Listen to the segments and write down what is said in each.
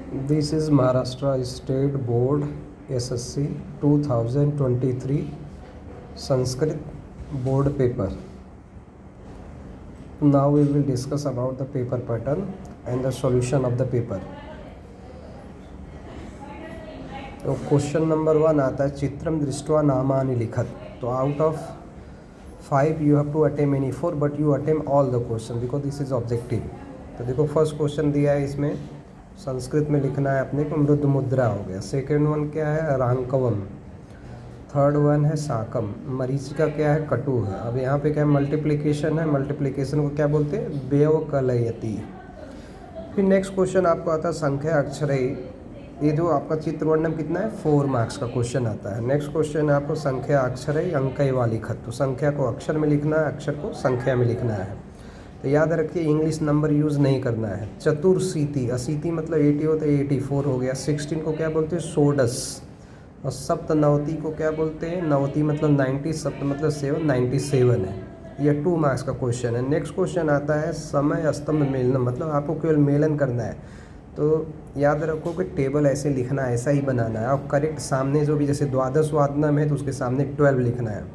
This is Maharashtra State Board SSC 2023 Sanskrit board paper. Now we will discuss about the paper pattern and the solution of the paper. तो question number 1 आता है चित्रम दृष्ट्वा नामानि लिखत. तो out of 5 you have to attempt any 4 but you attempt all the question because this is objective. तो देखो फर्स्ट क्वेश्चन दिया है, इसमें संस्कृत में लिखना है अपने को मृद मुद्रा हो गया. सेकेंड वन क्या है, रांकवम. थर्ड वन है साकम. मरीचिका क्या है, कटु है. अब यहाँ पे क्या है, मल्टीप्लिकेशन है. मल्टीप्लिकेशन को क्या बोलते हैं, व्यवकलयति. फिर नेक्स्ट क्वेश्चन आपको आता है संख्या अक्षरई. ये जो आपका चित्र वर्णन कितना है, 4 मार्क्स का क्वेश्चन आता है. नेक्स्ट क्वेश्चन है आपको संख्या अक्षरई अंकई वाली खत. तो संख्या को अक्षर में लिखना है, अक्षर को संख्या में लिखना है. तो याद रखिए इंग्लिश नंबर यूज़ नहीं करना है. चतुर्शीति, अशीति मतलब 80 होता है, 84 हो गया. 16 को क्या बोलते हैं, षोडश. और सप्तनवति को क्या बोलते हैं, नवति मतलब 90, सप्त मतलब 7, 97 है. यह 2 मार्क्स का क्वेश्चन है. नेक्स्ट क्वेश्चन आता है समय स्तंभ मेलन, मतलब आपको केवल मेलन करना है. तो याद रखो कि टेबल ऐसे लिखना है, ऐसा ही बनाना है. और करेक्ट सामने जो भी, जैसे द्वादश वादनम है तो उसके सामने 12 लिखना है.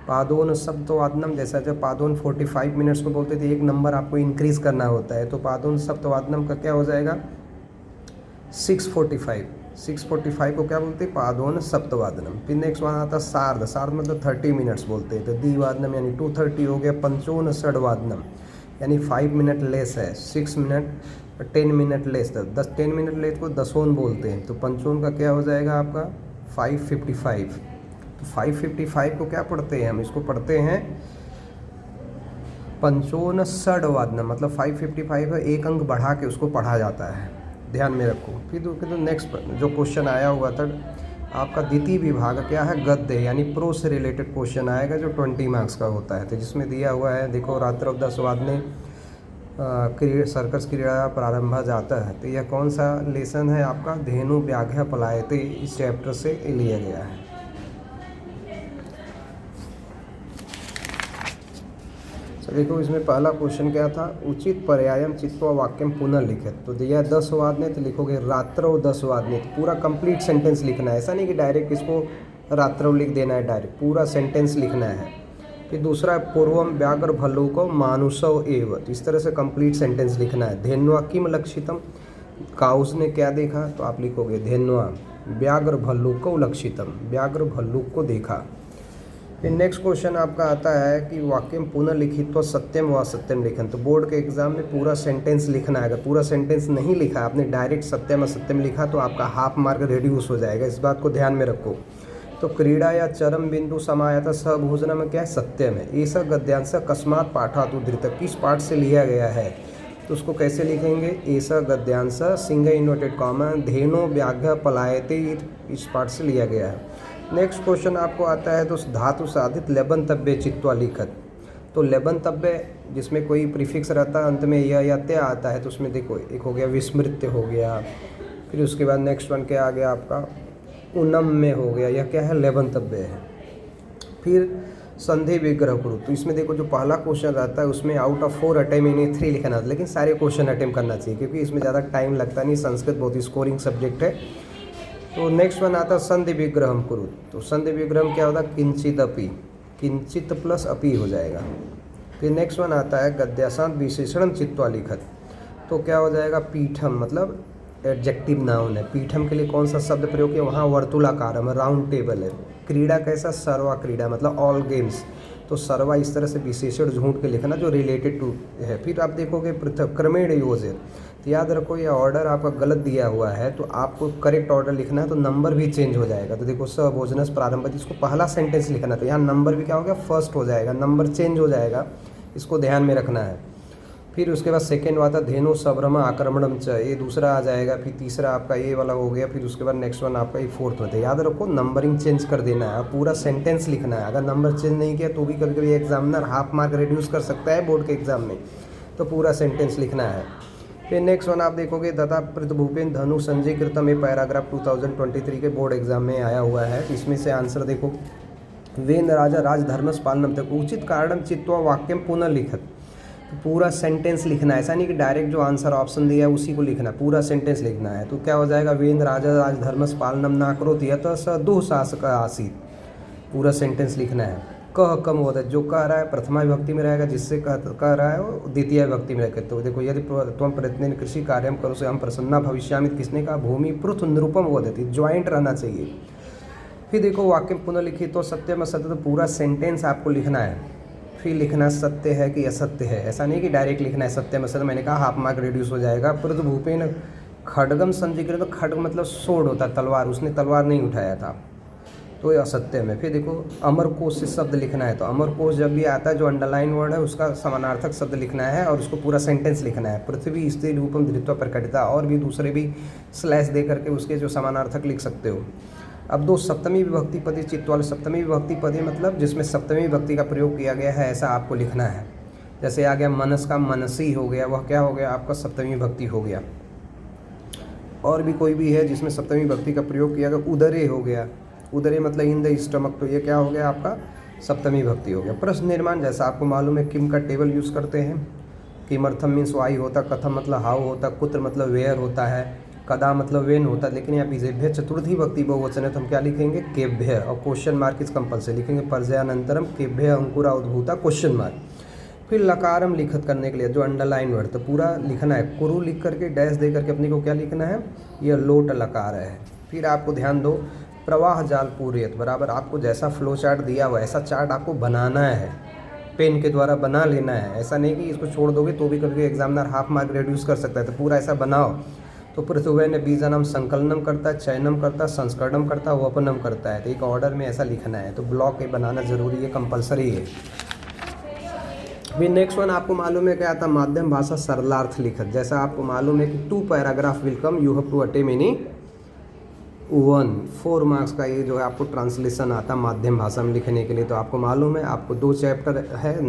पादोन सप्तवादनम, जैसा जब पादोन 45 मिनट्स को बोलते थे, एक नंबर आपको इंक्रीज़ करना होता है. तो पादोन सप्तवादनम का क्या हो जाएगा, 645. 645 को क्या बोलते हैं, पादोन सप्तवादनम. फिर नेक्स्ट वन आता है सार्ध. सार्ध मतलब 30 मिनट्स बोलते हैं. तो द्विवादनम यानी 230 हो गया. पंचोन षडवादनम यानी 5 मिनट लेस है. 6 minute 10 minute less. 10 minute less को दसोन बोलते हैं. तो पंचोन का क्या हो जाएगा आपका 555. तो 555 को क्या पढ़ते हैं हम, इसको पढ़ते हैं पंचोन षडवादनम. मतलब 555 है, एक अंक बढ़ा के उसको पढ़ा जाता है, ध्यान में रखो. फिर तो नेक्स्ट जो क्वेश्चन आया हुआ था आपका द्वितीय विभाग क्या है, गद्य यानी प्रो से रिलेटेड क्वेश्चन आएगा जो 20 मार्क्स का होता है. तो जिसमें दिया हुआ है देखो, रात्र 10 वादने सर्कस क्रीड़ा प्रारंभ जाता है. तो यह कौन सा लेसन है आपका, धेनु व्याघ्र पलायते, इस चैप्टर से लिया गया है. तो देखो इसमें पहला क्वेश्चन क्या था, उचित पर्यायम चित्वा वाक्यम पुनः लिखित. तो दिया 10 वादने, तो लिखोगे रात्रौ 10 वादने. तो पूरा कंप्लीट सेंटेंस लिखना है, ऐसा नहीं कि डायरेक्ट इसको रात्रौ लिख देना है, डायरेक्ट पूरा सेंटेंस लिखना है. फिर दूसरा पूर्वम व्याघ्र भल्लूको मानुषव एव. तो इस तरह से कंप्लीट सेंटेंस लिखना है. धेन्वा किम लक्षितम, काउस ने क्या देखा, तो आप लिखोगे धेन्वा व्याघ्र भल्लूको लक्षितम, व्याघ्र भल्लूक को देखा. फिर नेक्स्ट क्वेश्चन आपका आता है कि वाक्यम पुनः लिखित तो सत्यम व सत्यम लिखन. तो बोर्ड के एग्जाम में पूरा सेंटेंस लिखना है. अगर पूरा सेंटेंस नहीं लिखा, आपने डायरेक्ट सत्यम असत्यम लिखा, तो आपका हाफ मार्क रिड्यूस हो जाएगा. इस बात को ध्यान में रखो. तो क्रीड़ा या चरम बिंदु समायता सहभोजन में क्या है, सत्यम है. ये सब गद्यांश अकस्मात पाठात उद्धृत, किस पाठ से लिया गया है, तो उसको कैसे लिखेंगे, ऐसा गद्यांश सिंह इन्वर्टेड कॉमा धेनो व्याघ्र पलायते, इस पाठ से लिया गया है. नेक्स्ट क्वेश्चन आपको आता है तो धातु साधित लेबंतव्य चित्वा लिखत. तो लेबंतव्य जिसमें कोई प्रीफिक्स रहता है, अंत में यह या ते आता है. तो उसमें देखो एक हो गया विस्मृत्य हो गया. फिर उसके बाद नेक्स्ट वन क्या आ गया आपका, उनम में हो गया, यह क्या है, लेबंतव्य है. फिर संधि विग्रह करो. तो इसमें देखो जो पहला क्वेश्चन रहता है उसमें आउट ऑफ 4 अटेम्प्ट इन्हें 3 लिखना था, लेकिन सारे क्वेश्चन अटेम्प्ट करना चाहिए क्योंकि इसमें ज़्यादा टाइम लगता नहीं. संस्कृत बहुत ही स्कोरिंग सब्जेक्ट है. तो नेक्स्ट वन आता है संधि विग्रहम करो. तो संधि विग्रहम क्या होता है, किंचित अपि, किंचित प्लस अपि हो जाएगा. फिर नेक्स्ट वन आता है गद्यासांत विशेषण चित्वा लिखत. तो क्या हो जाएगा, पीठम मतलब एडजेक्टिव नाउन है. पीठम के लिए कौन सा शब्द प्रयोग किया, वहाँ वर्तुलाकारम राउंड टेबल है. क्रीड़ा कैसा, सर्वा क्रीड़ा मतलब ऑल गेम्स. तो सर्वा इस तरह से विशेषण ढूंढ के लिखना जो रिलेटेड टू है. फिर आप देखोगे पृथक क्रमेण योजे. तो याद रखो ये ऑर्डर आपका गलत दिया हुआ है, तो आपको करेक्ट ऑर्डर लिखना है, तो नंबर भी चेंज हो जाएगा. तो देखो सभोजनस प्रारंभ, इसको पहला सेंटेंस लिखना था, यहाँ नंबर भी क्या हो गया, फर्स्ट हो जाएगा, नंबर चेंज हो जाएगा. इसको ध्यान में रखना है. फिर उसके बाद सेकेंड आता धेनु सब्रम आक्रमणम च, ये दूसरा आ जाएगा. फिर तीसरा आपका ये वाला हो गया. फिर उसके बाद नेक्स्ट वन आपका ये फोर्थ में. याद रखो नंबरिंग चेंज कर देना है, पूरा सेंटेंस लिखना है. अगर नंबर चेंज नहीं किया तो भी कभी कभी एग्जामिनर हाफ मार्क रिड्यूस कर सकता है बोर्ड के एग्जाम में. तो पूरा सेंटेंस लिखना है. फिर नेक्स्ट वन आप देखोगे दत्ता प्रतिभूपेन धनु संजय कृतम, ये पैराग्राफ 2023 के बोर्ड एग्जाम में आया हुआ है. तो इसमें से आंसर देखो, वेन राजा राजधर्मस पालनम तक उचित कारणम चित्वा वाक्यम पुनः लिखत. तो पूरा सेंटेंस लिखना है, ऐसा नहीं कि डायरेक्ट जो आंसर ऑप्शन दिया है उसी को लिखना है, पूरा सेंटेंस लिखना है। तो क्या हो जाएगा, वेन राजा राजधर्मस पालनम ना करोति यत स दुःशासक आसीत्, पूरा सेंटेंस लिखना है। कह कम होता है, जो कह रहा है प्रथमा विभक्ति में रहेगा, जिससे कह रहा है वो द्वितीय विभक्ति में रहेगा। तो देखो, यदि त्वं प्रयत्न कृषि कार्यम करो से हम प्रसन्ना भविष्यामि, किसने कहा, भूमि पृथु निरूपम वदति, ज्वाइंट रहना चाहिए। फिर देखो वाक्य पुनः लिखित तो सत्यम असत्य, तो पूरा सेंटेंस आपको लिखना है। फिर लिखना सत्य है कि असत्य है, ऐसा नहीं कि डायरेक्ट लिखना है सत्यम असत्य। मैंने कहा हाफ मार्क रिड्यूस हो जाएगा। पृथु भूपेन खड्गम संजिकृत, तो खड्ग मतलब सोड होता है तलवार, उसने तलवार नहीं उठाया था, तो ये असत्य में। फिर देखो अमर कोश से शब्द लिखना है, तो अमर कोश जब भी आता है जो अंडरलाइन वर्ड है उसका समानार्थक शब्द लिखना है और उसको पूरा सेंटेंस लिखना है। पृथ्वी स्त्री रूपम धृत्वा प्रकटिता, और भी दूसरे भी स्लैश दे करके उसके जो समानार्थक लिख सकते हो। अब दो सप्तमी विभक्ति पदी चित्तवाले, सप्तमी विभक्ति पदी मतलब जिसमें सप्तमी विभक्ति का प्रयोग किया गया है, ऐसा आपको लिखना है। जैसे आ गया मनस का मनसी हो गया, वह क्या हो गया आपका सप्तमी विभक्ति हो गया। और भी कोई भी है जिसमें सप्तमी विभक्ति का प्रयोग किया गया, उदरे हो गया, उदरे मतलब इन द स्टमक, तो ये क्या हो गया आपका सप्तमी विभक्ति हो गया। प्रश्न निर्माण, जैसा आपको मालूम है किम का टेबल यूज़ करते हैं। किमर्थम मीन्स वाई होता, कथम मतलब हाउ होता, कुत्र मतलब वेयर होता है, कदा मतलब वेन होता है। लेकिन यहाँ पीछे चतुर्थी भक्ति बहुवचन है तो हम क्या लिखेंगे, केभ्य, और क्वेश्चन मार्क इस कंपल्सरी लिखेंगे, पर्जयानंतरम केभ्य अंकुरा उद्भूता क्वेश्चन मार्क। फिर लकारम लिखत करने के लिए जो अंडरलाइन वर्ड, तो पूरा लिखना है, कुरु लिख करके डैश दे करके अपने को क्या लिखना है, यह लोट लकार है। फिर आपको ध्यान दो, प्रवाह जाल पूर्यत बराबर, आपको जैसा फ्लो चार्ट दिया हुआ ऐसा चार्ट आपको बनाना है, पेन के द्वारा बना लेना है। ऐसा नहीं कि इसको छोड़ दोगे तो भी कभी एग्जामिनर हाफ मार्क रिड्यूस कर सकता है, तो पूरा ऐसा बनाओ। तो पृथ्वी ने बीजानाम संकलनम करता है, चयनम करता है, संस्करणम करता है, वपनम करता है, तो एक ऑर्डर में ऐसा लिखना है। तो ब्लॉक ये बनाना जरूरी है, कंपलसरी है। फिर नेक्स्ट वन आपको मालूम है क्या था, माध्यम भाषा सरलार्थ लिखत। जैसा आपको मालूम है कि 2 paragraph will come, you have to attempt any 4 marks का ये जो है आपको ट्रांसलेशन आता है माध्यम भाषा में लिखने के लिए। तो आपको मालूम है आपको 2 चैप्टर है,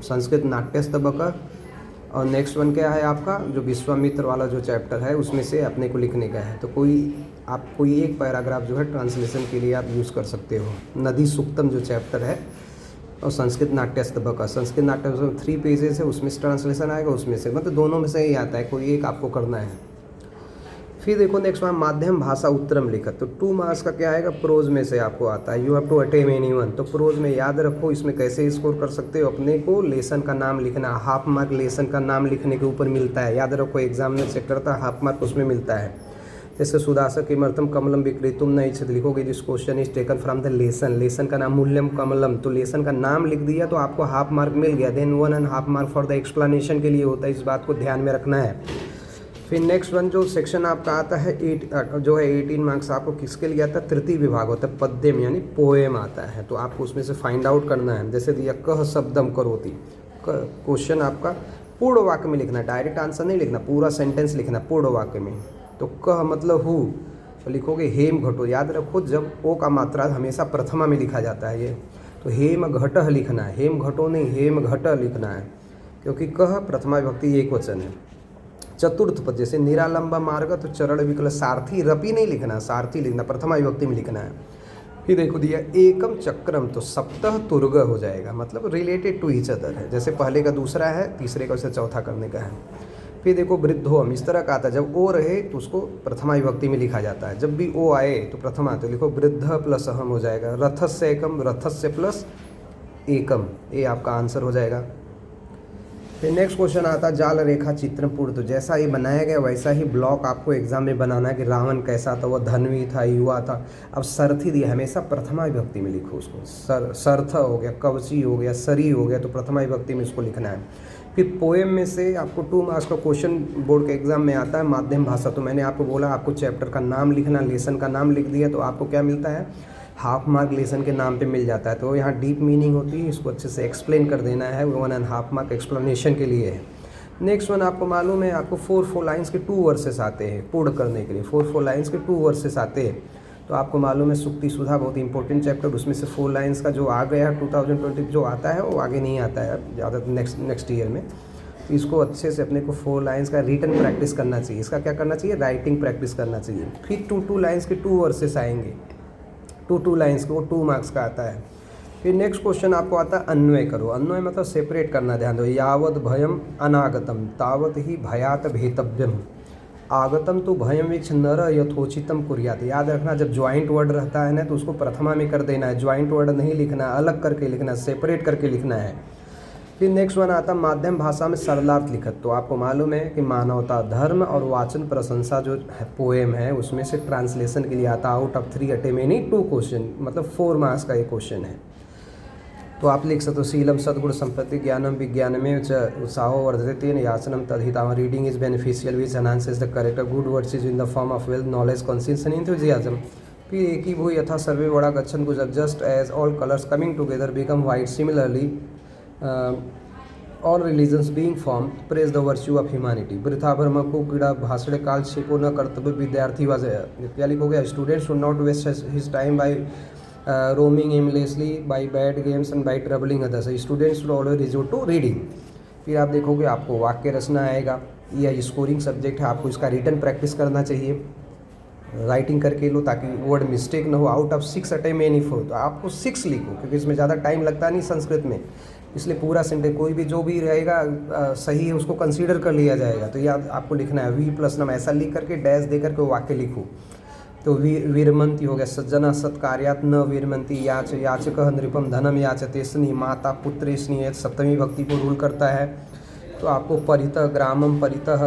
संस्कृत नाट्यस्तबक, और नेक्स्ट वन क्या है आपका जो विश्वामित्र वाला जो चैप्टर है उसमें से अपने को लिखने का है। तो कोई एक पैराग्राफ जो है ट्रांसलेशन के लिए आप यूज़ कर सकते हो। नदी सूक्तम जो चैप्टर है और संस्कृत नाट्यस्तबक, संस्कृत नाट्य 3 पेजेस है, उसमें से ट्रांसलेशन आएगा, उसमें से मतलब दोनों में से ही आता है, कोई एक आपको करना है। फिर देखो नेक्स्ट वन माध्यम भाषा उत्तरम लिखत, तो 2 मार्क्स का क्या आएगा, प्रोज में से आपको आता है, you have to attempt any one. तो प्रोज में याद रखो, इसमें कैसे स्कोर कर सकते हो, अपने को लेसन का नाम लिखना, हाफ मार्क लेसन का नाम लिखने के ऊपर मिलता है, याद रखो एग्जाम में चेक करता है, हाफ मार्क उसमें मिलता है। जैसे सुदासक किमर्थम कमलम विक्रेतुम नहीं इच्छित, लिखोगे this question is taken from the lesson, lesson का नाम मूल्यम कमलम, तो लेसन का नाम लिख दिया तो आपको हाफ मार्क मिल गया। Then 1.5 mark for the explanation के लिए होता है, इस बात को ध्यान में रखना है। फिर नेक्स्ट वन जो सेक्शन आपका आता है 18 मार्क्स आपको किसके लिए आता है, तृतीय विभाग होता है, पद्यम यानी पोएम आता है, तो आपको उसमें से फाइंड आउट करना है। जैसे दिया कह शब्दम करोति, क्वेश्चन आपका पूर्ण वाक्य में लिखना है, डायरेक्ट आंसर नहीं लिखना, पूरा सेंटेंस लिखना पूर्ण वाक्य में। तो कह मतलब हु, तो लिखोगे हेम घटो, याद रखो जब ओ का मात्रा हमेशा प्रथमा में लिखा जाता है ये, तो हेम घटह लिखना है, हेम घटो नहीं हेम घट लिखना है, क्योंकि कह प्रथमा विभक्ति एक वचन है। चतुर्थ पद जैसे निरालंबा मार्ग, तो चरण विकल, सारथी रपी नहीं लिखना, सारथी लिखना, प्रथमा विभक्ति में लिखना है। फिर देखो दिया एकम चक्रम, तो सप्तह तुर्ग हो जाएगा, मतलब रिलेटेड टू ईच अदर है, जैसे पहले का दूसरा है, तीसरे का उसे चौथा करने का है। फिर देखो वृद्धोम, इस तरह का आता है, जब ओ रहे तो उसको प्रथमा विभक्ति में लिखा जाता है, जब भी ओ आए तो प्रथमा, तो लिखो वृद्ध प्लस अहम हो जाएगा, रथस्य एकम, रथस्य प्लस एकम, ये आपका आंसर हो जाएगा। फिर नेक्स्ट क्वेश्चन आता है जाल रेखा चित्र पूर्ण, तो जैसा ये बनाया गया वैसा ही ब्लॉक आपको एग्जाम में बनाना है कि रावण कैसा था, वह धनवी था, युवा था। अब सरथी दिया, हमेशा प्रथमा विभक्ति में लिखो उसको, सरथ हो गया, कवची हो गया, सरी हो गया, तो प्रथमा विभक्ति में इसको लिखना है। फिर पोएम में से आपको 2 मार्क्स का क्वेश्चन बोर्ड के एग्जाम में आता है माध्यम भाषा, तो मैंने आपको बोला आपको चैप्टर का नाम लिखना, लेसन का नाम लिख दिया तो आपको क्या मिलता है, हाफ मार्क लेसन के नाम पे मिल जाता है। तो यहाँ डीप मीनिंग होती है, इसको अच्छे से एक्सप्लेन कर देना है, 1.5 मार्क एक्सप्लेनेशन के लिए है। नेक्स्ट वन आपको मालूम है आपको 4 लाइन्स के 2 वर्सेस आते हैं पूर्ण करने के लिए, 4 लाइन्स के 2 वर्सेस आते हैं। तो आपको मालूम है सुक्ति सुधा बहुत इंपॉर्टेंट चैप्टर, उसमें से 4 लाइन्स का जो आ गया 2020 जो आता है वो आगे नहीं आता है ज़्यादा नेक्स्ट ईयर में। तो इसको अच्छे से अपने को 4 लाइन्स का रिटन प्रैक्टिस करना चाहिए, इसका क्या करना चाहिए, राइटिंग प्रैक्टिस करना चाहिए। फिर 2 लाइन्स के 2 वर्सेस आएंगे, 2 लाइन्स के, वो 2 मार्क्स का आता है। फिर नेक्स्ट क्वेश्चन आपको आता है अन्वय करो। अन्वय मतलब सेपरेट करना, ध्यान दो। यावत भयम अनागतम तावत ही भयात भेतव्यम आगतम तो भयम वीक्ष नर यथोचितम कुर्यात। याद रखना, जब ज्वाइंट वर्ड रहता है ना तो उसको प्रथमा में कर देना है, ज्वाइंट वर्ड नहीं लिखना है, अलग करके लिखना है, सेपरेट करके लिखना है। फिर नेक्स्ट वन आता है माध्यम भाषा में सरलार्थ लिखत। तो आपको मालूम है कि मानवता धर्म और वाचन प्रशंसा जो पोएम है उसमें से ट्रांसलेशन के लिए आता आउट ऑफ 3 अटेमेनी 2 क्वेश्चन, मतलब 4 मार्क्स का एक क्वेश्चन है। तो आप लिख सकते हो शीलम सद्गुण संपत्ति ज्ञानम विज्ञान में उत्साहो वर्धते याचनम तद्हिता। Reading is beneficial which enhances the character good words is in the form of wealth knowledge conscious and enthusiasm. फिर एक ही भू यथा सर्वे बड़ा गच्छन गुजर just as all colours coming together become white similarly all religions being form praise the virtue of humanity. वृथा भ्रम को क्रीड़ा भाषण काल क्षेपो न कर्तव्य विद्यार्थी वजह। क्या लिखोगे? Student should not waste his time by roaming aimlessly by bad games and by troubling others. Students should always resort to reading. फिर आप देखोगे आपको वाक्य रचना आएगा, यह स्कोरिंग सब्जेक्ट है, आपको इसका रिटर्न प्रैक्टिस करना चाहिए, राइटिंग करके लो ताकि वर्ड मिस्टेक ना हो। आउट ऑफ 6 अटेम्प्ट एनी 4, तो आपको 6 लिखो क्योंकि इसमें ज़्यादा टाइम लगता नहीं संस्कृत में, इसलिए पूरा सेंटेंस कोई भी जो भी रहेगा सही है उसको कंसीडर कर लिया जाएगा। तो ये आपको लिखना है वी प्लस नम ऐसा लिख करके डैश दे करके वाक्य लिखो। तो वीरमंती हो गया, सज्जना सत्कार्यात न वीरमंती याच याचक नृपम धनम याचते स्नी माता पुत्र स्नी, सप्तमी भक्ति को रूल करता है। तो आपको परितः ग्रामम परितः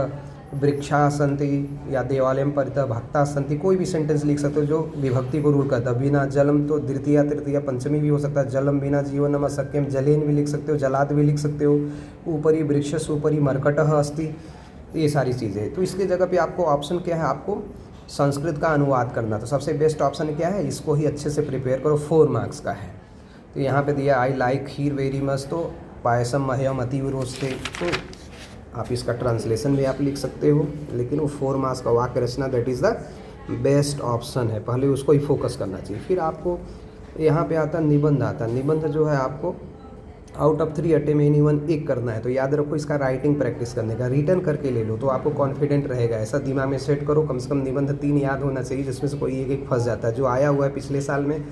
वृक्षा संति या देवालयम परितः भक्ता संति, कोई भी सेंटेंस लिख सकते हो जो विभक्ति को रूल करता है। बिना जलम तो द्वितीय तृतीय पंचमी भी हो सकता है, जलम बिना जीवनम अशक्यम जलेन भी लिख सकते हो, जलाद भी लिख सकते हो। ऊपरी वृक्षस ऊपरी मरकटः अस्ति, ये सारी चीज़ें। तो इसके जगह पे आपको ऑप्शन क्या है, आपको संस्कृत का अनुवाद करना। तो सबसे बेस्ट ऑप्शन क्या है, इसको ही अच्छे से प्रिपेयर करो, 4 मार्क्स का है। तो यहाँ पे दिया I like kheer very much, तो पायसम मह्यम अतीव रोस्ते, तो आप इसका ट्रांसलेशन भी आप लिख सकते हो, लेकिन वो 4 मार्क्स का वाक्य रचना that is the best option है, पहले उसको ही फोकस करना चाहिए। फिर आपको यहाँ पे आता निबंध आता है। निबंध जो है आपको आउट ऑफ 3 अटेम्प्ट एनी 1 एक करना है। तो याद रखो इसका राइटिंग प्रैक्टिस करने का, रिटर्न करके ले लो तो आपको कॉन्फिडेंट रहेगा। ऐसा दिमाग में सेट करो कम से कम निबंध 3 याद होना चाहिए, जिसमें से कोई एक फंस जाता है। जो आया हुआ है पिछले साल में,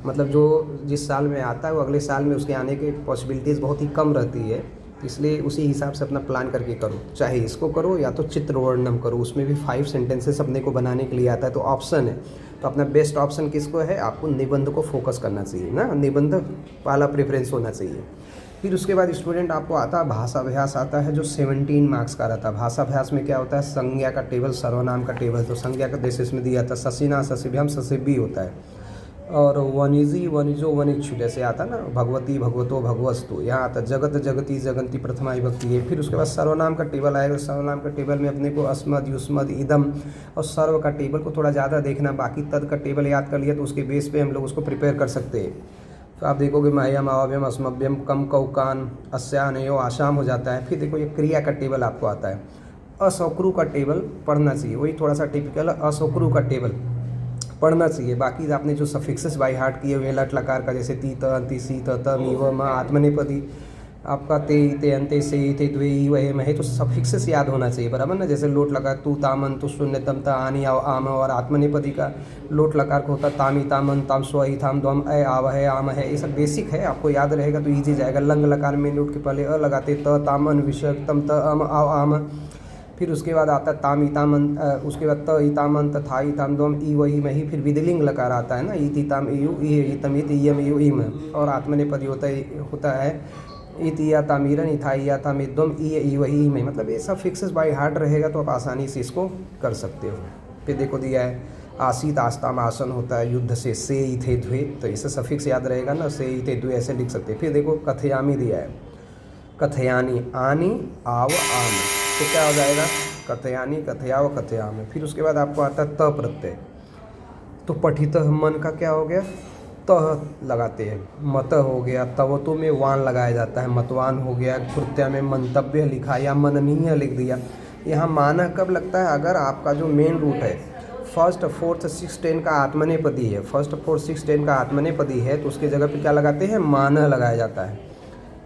मतलब जो जिस साल में आता है वो अगले साल में उसके आने की पॉसिबिलिटीज़ बहुत ही कम रहती है, इसलिए उसी हिसाब से अपना प्लान करके करो। चाहे इसको करो या तो चित्र वर्णन करो, उसमें भी 5 सेंटेंसेस अपने को बनाने के लिए आता है, तो ऑप्शन है। तो अपना बेस्ट ऑप्शन किसको है, आपको निबंध को फोकस करना चाहिए ना, निबंध वाला प्रेफरेंस होना चाहिए। फिर उसके बाद स्टूडेंट आपको आता है भाषाभ्यास आता है, जो 17 मार्क्स का रहता है। भाषाभ्यास में क्या होता है, संज्ञा का टेबल, सर्वनाम का टेबल। तो संज्ञा का जैसे इसमें दिया था ससीना ससिभ्यम ससिभी होता है, और वनिजी वनिजो वनिच्छु जैसे आता है ना, भगवती भगवतो भगवस्तु, यहाँ आता है जगत जगती जगंती प्रथमा विभक्ति है। फिर उसके बाद सर्वनाम का टेबल आएगा, सर्वनाम का टेबल में अपने को अस्मद युष्मद इदम और सर्व का टेबल को थोड़ा ज़्यादा देखना, बाकी तद का टेबल याद कर लिया तो उसके बेस पे हम लोग उसको प्रिपेयर कर सकते हैं। तो आप देखोगे मह्यम अवभ्यम अस्मभ्यम कम कौकान अस्यानयो आशाम हो जाता है। फिर देखो ये क्रिया का टेबल आपको आता है, असौक्रु का टेबल पढ़ना चाहिए, वही थोड़ा सा टिपिकल असौक्रु का टेबल पढ़ना चाहिए। बाकी आपने जो सफिक्सेस बाई हार्ट किए हुए लट लकार का, जैसे ती त अंति सी त त मी व म आत्मनेपदी आपका ते ते अंते से ते द्वे वह महे, तो सफिक्सेस याद होना चाहिए बराबर ना। जैसे लोट लकार तू तामन तो शून्य तम त आनी आओ आम, और आत्मनेपदी का लोट लकार को होता तामी तामन ताम स्वही थाम द्वम अ आव है आम है, ये सब बेसिक है, आपको याद रहेगा तो ईजी जाएगा। लंग लकार में लोट के पहले अ लगाते त तामन विषय तम त अम आओ आम। फिर उसके बाद आता है ताम इतामन, उसके बाद त इतामन तथा इताम दोम ई वही में ही। फिर विधिलिंग लकार आता है ना, ईति ताम इयु इतम इत इयम इयु इम, और आत्मनेपदी होता है इतिया तामीरन इथाइया तामिद्वम ई वही में। मतलब ये सब फिक्सेस बाय हार्ट रहेगा तो आप आसानी से इसको कर सकते हो। फिर देखो दिया है आसीत आस्ताम आसन होता है, युद्ध से इथे द्वे, तो इसे सफिक्स याद रहेगा ना, से इथे द्वे ऐसे लिख सकते हैं। फिर देखो कथयामी दिया है, कथयानी आनी आव आम, तो क्या हो जाएगा कथयानी कथयाव कथयाम। फिर उसके बाद आपको आता है त प्रत्यय, तो पठित मन का क्या हो गया, तह लगाते हैं। मत हो गया, तवतो में वान लगाया जाता है, मतवान हो गया। कृत्या में मंतव्य लिखा या मननीय लिख दिया। यहाँ मानह कब लगता है, अगर आपका जो मेन रूट है फर्स्ट फोर्थ 6 10 का आत्मनेपदी है, फर्स्ट फोर्थ 6 10 का आत्मनेपदी है, तो उसके जगह पे क्या लगाते हैं, मानह लगाया जाता है।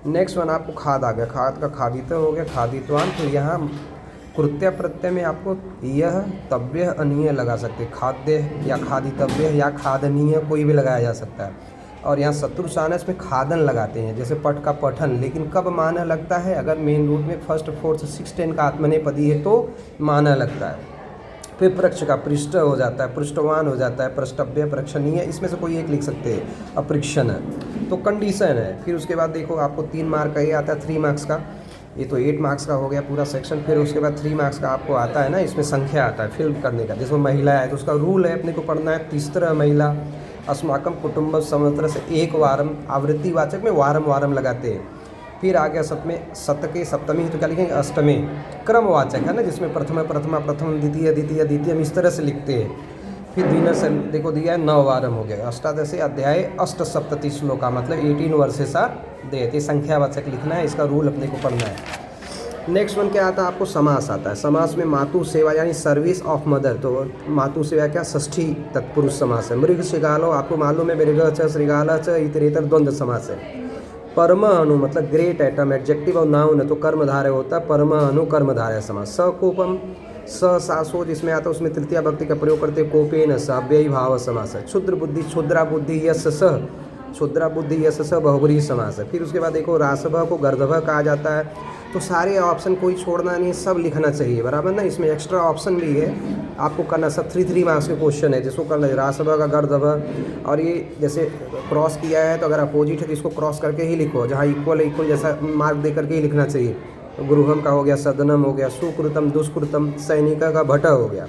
नेक्स्ट वन आपको खाद आ गया, खाद का खादित हो गया, खादितवान। तो यहाँ कृत्य प्रत्यय में आपको यह तव्य अनीय लगा सकते, खाद्य या खादितव्य या खादनीय कोई भी लगाया जा सकता है। और यहाँ शत्रुसानस में खादन लगाते हैं, जैसे पठ का पठन। लेकिन कब माना लगता है? अगर मेन रूट में फर्स्ट फोर्थ 6 10 का आत्मनेपदी है तो माना लगता है। फिर पृक्ष का पृष्ठ हो जाता है, पृष्ठवान हो जाता है, पृष्ठव्य, पृक्षणीय, इसमें से कोई एक लिख सकते हैं। अपृक्षण तो कंडीशन है। फिर उसके बाद देखो आपको 3 मार्क का ये आता है 3 मार्क्स का, ये तो 8 मार्क्स का हो गया पूरा सेक्शन। फिर उसके बाद 3 मार्क्स का आपको आता है ना, इसमें संख्या आता है फिल करने का, जिसमें महिला है तो उसका रूल है अपने को पढ़ना है तीसरा महिला अस्माकम कुटुंब समत्र से एक वारम, आवृत्तिवाचक में वारम वारम लगाते हैं। फिर आ गया शतके सप्तमी, तो क्या लिखेंगे? अष्टमे क्रमवाचक है ना, जिसमें प्रथम प्रथमा प्रथम द्वितीय द्वितीय द्वितीय इस तरह से लिखते हैं। फिर दिनर से देखो दिया है 9 वारम हो गया। अष्टादशी अध्याय अष्टसप्तति श्लोका, मतलब 18 वर्सेस आर देते, संख्यावाचक लिखना है, इसका रूल अपने को पढ़ना है। नेक्स्ट वन क्या आता है आपको? समास आता है। समास में मातु सेवा यानी सर्विस ऑफ मदर, तो मातु सेवा क्या? षष्ठी तत्पुरुष समास है। मृग श्रृगालो आपको मालूम है, मृग च श्रृगाल च इतरेतर द्वंद्व समास है। परमाणु मतलब ग्रेट एटम, एडजेक्टिव और नाउन है तो कर्मधारय होता है, परमाणु कर्मधारय समास। सकोपम सासो जिसमें आता है उसमें तृतीया भक्ति का प्रयोग करते हैं, कोपेन स अव्ययी भाव समास है। क्षुद्र बुद्धि क्षुद्रा बुद्धि यस स, क्षुद्रा बुद्धि यस स बहुब्रीहि समास है। फिर उसके बाद देखो रासभ को गर्दभ कहा जाता है। तो सारे ऑप्शन कोई छोड़ना नहीं, सब लिखना चाहिए बराबर ना। इसमें एक्स्ट्रा ऑप्शन भी है आपको करना, सब 3 मार्क्स के क्वेश्चन है जिसको करना है। रासभ का गर्दभ, और ये जैसे क्रॉस किया है तो अगर अपोजिट है तो इसको क्रॉस करके ही लिखो, जहाँ इक्वल इक्वल जैसा मार्क दे करके ही लिखना चाहिए। तो गुरुहम का हो गया, सदनम हो गया, सुकृतम दुष्कृतम, सैनिका का भट हो गया।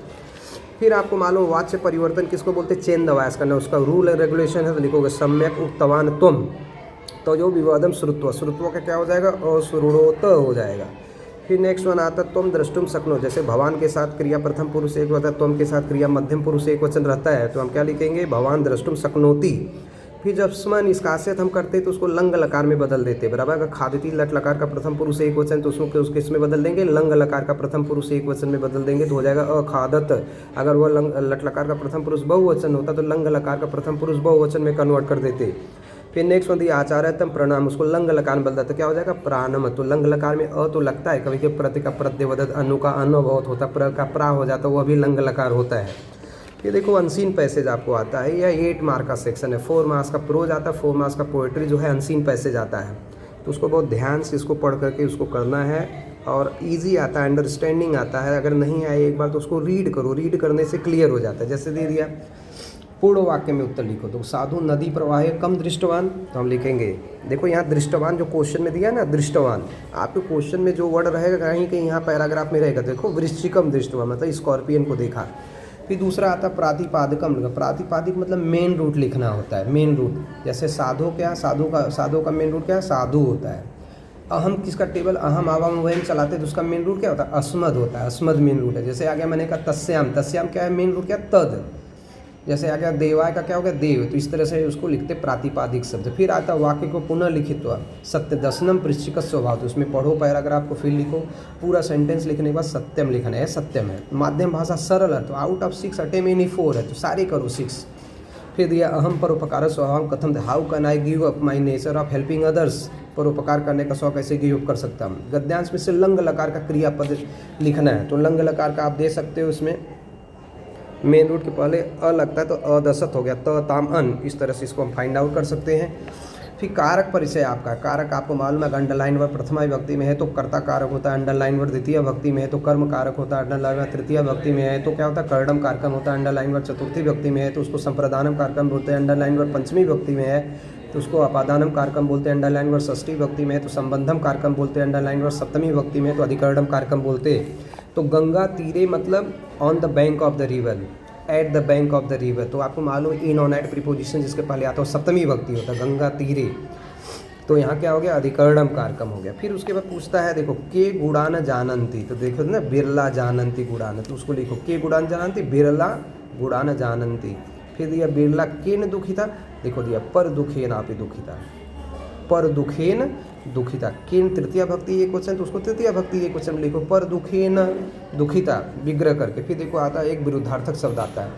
फिर आपको मालूम वाच्य परिवर्तन किसको बोलते हैं? चेन दवायस करना, उसका रूल एंड रेगुलेशन है तो लिखोगे सम्यक उक्तवान तुम। तो जो विवादम श्रुत्व, श्रुत्व का क्या हो जाएगा? अश्रुणोत हो जाएगा। फिर नेक्स्ट वन आता है तुम द्रष्टुम शक्नो, जैसे भवान के साथ क्रिया प्रथम पुरुष एक होता है, तुम के साथ क्रिया मध्यम पुरुष एक वचन रहता है, तो हम क्या लिखेंगे? भवान द्रष्टुम शक्नोति। फिर जब स्म निष्कासित हम करते हैं तो उसको लंग लकार में बदल देते हैं बराबर। अगर खादिति लट लकार का प्रथम पुरुष एक वचन तो उसके इसमें बदल देंगे, लंग लकार का प्रथम पुरुष एक वचन में बदल देंगे तो हो जाएगा अखादत। अगर वह लट लकार का प्रथम पुरुष बहुवचन होता तो लंग लकार का प्रथम पुरुष बहुवचन में कन्वर्ट कर देते। फिर नेक्स्ट होती है आचार्यतम प्रणाम, उसको लंग लकार में बदलता तो क्या हो जाएगा? प्राणम। तो लंग लकार में अ तो लगता है कभी कभी, प्रति का प्रत्यवदत, अनु का अनु बहुत होता, प्र का प्रा हो जाता, वह भी लंग लकार होता है। ये देखो अनसीन पैसेज आपको आता है, यह 8 मार्क का सेक्शन है। 4 मार्क्स का प्रोज आता है, 4 मार्क्स का पोएट्री जो है अनसीन पैसेज आता है, तो उसको बहुत ध्यान से इसको पढ़ करके उसको करना है। और इजी आता है, अंडरस्टैंडिंग आता है। अगर नहीं आए एक बार तो उसको रीड करो, रीड करने से क्लियर हो जाता है। जैसे दे दिया पूर्ण वाक्य में उत्तर लिखो, तो साधु नदी प्रवाह कम दृष्टवान, तो हम लिखेंगे देखो यहाँ दृष्टवान जो क्वेश्चन में दिया ना, दृष्टवान आपके क्वेश्चन में जो वर्ड रहेगा कहीं कहीं यहाँ पैराग्राफ में रहेगा। देखो वृश्चिकम दृष्टवान मतलब स्कॉर्पियन को देखा। फिर दूसरा आता है प्रातिपादिकम, प्रातिपादिक मतलब मेन रूट लिखना होता है, मेन रूट। जैसे साधु क्या, साधु का मेन रूट क्या है? साधु होता है। अहम किसका टेबल, अहम आवाम वहम चलाते तो उसका मेन रूट क्या होता है? अस्मद होता है, अस्मद मेन रूट है। जैसे आ गया मैंने कहा तस्याम, तस्याम क्या है? मेन रूट क्या? तद। जैसे आ गया देवाय का क्या हो गया? देव। तो इस तरह से उसको लिखते प्रातिपादिक शब्द। फिर आता वाक्य को पुनः लिखित सत्य दशनम पृश्चिक स्वभाव, तो उसमें पढ़ो पैराग्राफ को, फिर लिखो पूरा सेंटेंस लिखने के बाद सत्यम लिखना है, सत्यम है। माध्यम भाषा सरल है, तो आउट ऑफ 6 अटेम्प्ट एनी 4 है, तो सारे करो 6। फिर दिया अहम परोपकार स्वभाव कथम, how can I give up my nature of helping others, परोपकार करने का शौक कैसे गिव अप कर सकता हूँ। गद्यांश में से लंग लकार का क्रियापद लिखना है, तो लंग लकार का आप दे सकते हो। इसमें मेन रूट के पहले अ लगता है तो अदसत हो गया, त ताम अन, इस तरह से इसको हम फाइंड आउट कर सकते हैं। फिर कारक परिचय आपका, कारक आपको मालूम है अंडरलाइन वर्ड प्रथमा विभक्ति में है तो कर्ता कारक होता है, अंडरलाइन वर्ड द्वितीय विभक्ति में है तो कर्म कारक होता है, अंडरलाइन वर्ड तृतीय विभक्ति में है तो क्या होता है? कर्णम कारकम होता है, अंडरलाइन वर्ड चतुर्थी विभक्ति में है तो उसको संप्रदानम कारकम बोलते हैं, अंडरलाइन वर्ड पंचमी विभक्ति में है तो उसको अपादानम कारकम बोलते हैं, अंडरलाइन वर्ड षष्ठी विभक्ति में है तो संबंधम कारकम बोलते हैं, अंडरलाइन वर्ड सप्तमी विभक्ति में है तो अधिकरणम कारकम बोलते हैं। तो गंगा तीरे मतलब on the bank of the river, at the bank of the river, तो आपको मालूम इन ऑन एट प्रीपोजिशन जिसके पहले आता है सप्तमी विभक्ति होता है, गंगा तीरे। तो यहाँ क्या हो गया? अधिकरणम कारकम हो गया। फिर उसके बाद पूछता है देखो के गुणान जानंती, तो देखो ना बिरला जानंती गुणान, तो उसको लिखो के गुणान जानंती, बिरला गुणान जानंती। फिर दिया बिरला केन दुखिता, देखो दिया पर दुखेन आपी दुखिता, पर दुखेन दुखिता। केन तृतीय भक्ति एक वचन तो उसको तृतीय भक्ति एक वचन लिखो, पर दुखेन दुखिता विग्रह करके। फिर देखो आता है एक विरुद्धार्थक शब्द आता है,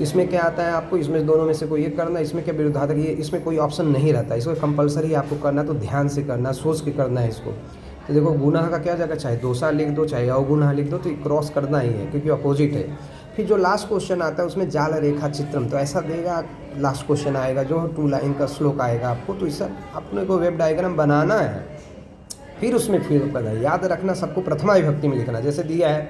इसमें क्या आता है आपको? इसमें दोनों में से कोई एक करना, इसमें क्या विरुद्धार्थक, ये इसमें कोई ऑप्शन नहीं रहता, इसको कंपलसरी आपको करना, तो ध्यान से करना, सोच के करना है इसको। तो देखो गुनाह का क्या जगह, चाहे दोषा लिख दो चाहे अवगुनाह लिख दो, तो क्रॉस करना ही है क्योंकि अपोजिट है। फिर जो लास्ट क्वेश्चन आता है उसमें जाल रेखा चित्रम, तो ऐसा देगा। लास्ट क्वेश्चन आएगा जो 2 लाइन का श्लोक आएगा आपको, तो ऐसा अपने को वेब डायग्राम बनाना है, फिर उसमें फिल करना है। याद रखना सबको प्रथमा विभक्ति में लिखना। जैसे दिया है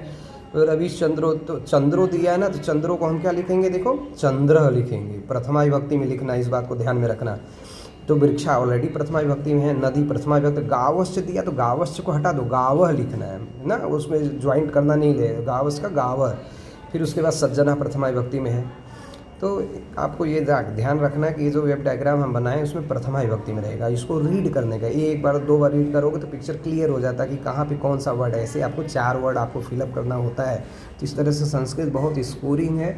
रविश्चंद्रो, तो चंद्रो दिया है ना, तो चंद्रो को हम क्या लिखेंगे, देखो चंद्र लिखेंगे, प्रथमा विभक्ति में लिखना, इस बात को ध्यान में रखना। तो वृक्षा ऑलरेडी प्रथमा विभक्ति में है, नदी प्रथमा विभक्ति, गावश्च दिया तो गावश्च को हटा दो, गावह लिखना है ना, उसमें ज्वाइंट करना नहीं ले, गावश्च का गावह। फिर उसके बाद सज्जना प्रथमा विभक्ति में है। तो आपको ये ध्यान रखना है कि ये जो वेब डायग्राम हम बनाएं उसमें प्रथमा विभक्ति में रहेगा। इसको रीड करने का, ये 1 बार 2 बार रीड करोगे तो पिक्चर क्लियर हो जाता है कि कहाँ पे कौन सा वर्ड है। ऐसे आपको 4 वर्ड आपको फिलअप करना होता है। तो इस तरह से संस्कृत बहुत स्कोरिंग है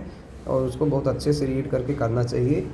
और उसको बहुत अच्छे से रीड करके करना चाहिए।